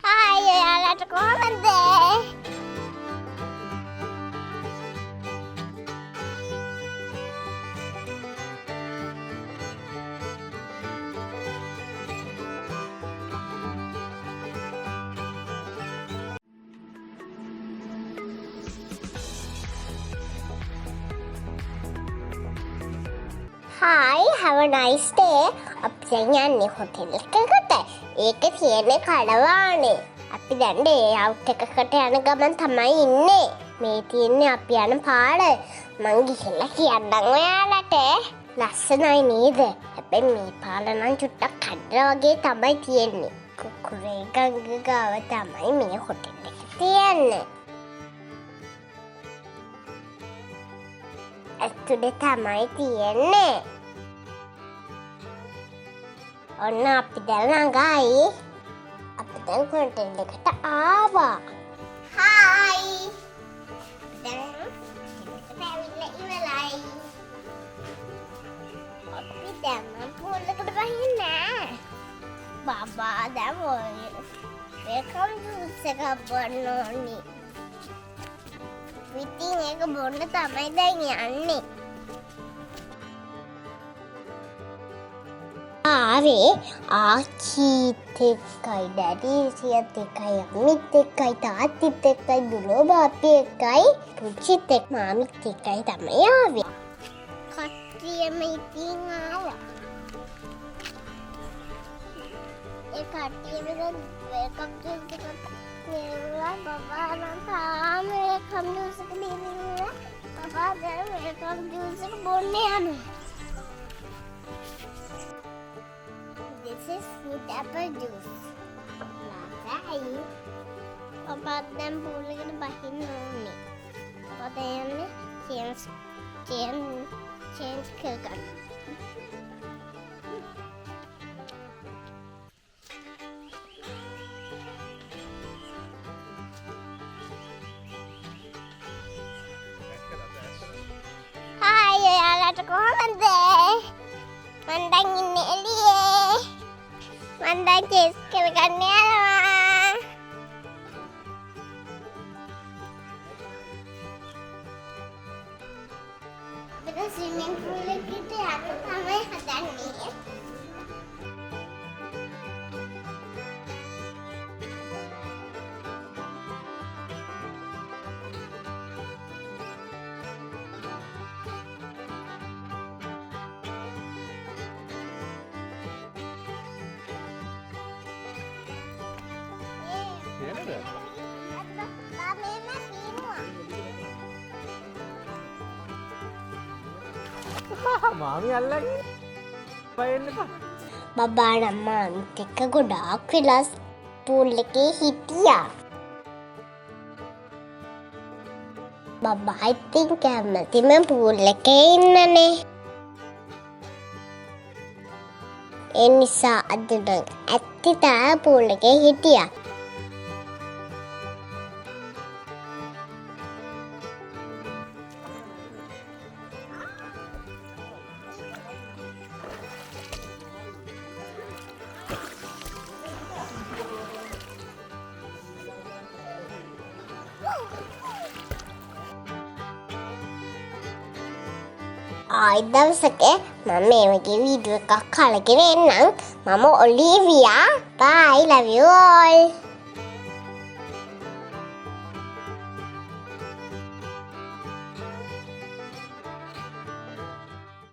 Hai, oyaලට කොහොමද? Hi, have a nice day. අපි දැන් යන්නේ හොටෙල් එකකට. ඒකේ තියෙන්නේ කඩවානේ. අපි දැන් ඩේ අවුට් එකකට යන ගමන් තමයි ඉන්නේ. මේ තියෙන්නේ අපි යන පාර. මං ගිහිල්ලා කියන්නම් ඔයාලට. ලස්සනයි නේද? හැබැයි මේ පාර නම් චුට්ටක් කඩලා වගේ තමයි තියෙන්නේ. කුකුරේ ගඟ ගාව තමයි මේ හොටෙල් එක තියෙන්නේ. ඇතුලේ තමයි තියෙන්නේ. ඔන්න අපි දැන් ළඟයි. අපි දැන් හොටෙල් එකට ආවා. හායි. දැන් ඇවිල්ලා ඉවරයි. අපි දැන් පූල් එකට බහින්නේ. බබා දැන් ඔය වෙල්කම් ජූස් එක බොන්න ඕනේ. ඉතින් ඒක බොන්න තමයි දැන් යන්නේ. ආවේ ආච්චිත් එක්කයි ඩැඩීසියත් එක්කයි අම්මිත් එක්කයි තාත්තිත් එක්කයි දුලෝ බාප්පි එක්කයි පුංචිත් එක්ක මාමිත් එක්කයි තමයි ආවේ. කට්ටියම ඉතින් ආවා. ඒ කට්ටියම වෙල්කම් ජූස් එකක් නෙවුවා. බබා නම් තාම වෙල්කම් ජූස් එක බීලා. බබා දැන් වෙල්කම් ජූස් එක බොන්න යනවා. This is fruit apple juice. Lasai. Papa dan boleh kena bahin ni. Papa yang ni change kerkan. Hai, oyaලට කොහොමද? මං දැන් ඉන්නේ එළියේ. මං දැන් චේස් කරගන්න යනවා. අපිට ස්විමින් pool එකට යන්න තමයි හදන්නේ. මාමි අල්ලගෙන බයෙන් එපා. බබා නම් මාමිත් එක්ක ගොඩාක් වෙලා pool එකේ හිටියා. බබා ඉතින් කැමතිම pool එකේ ඉන්නනේ. ඒ නිසා අද නම් ඇත්තටම pool එකේ හිටියා. ආයි දවසක මම මේ වගේ වීඩියෝ එකක් අරගෙන එන්නම්. මම ඔලිවියා. Bye, love you all.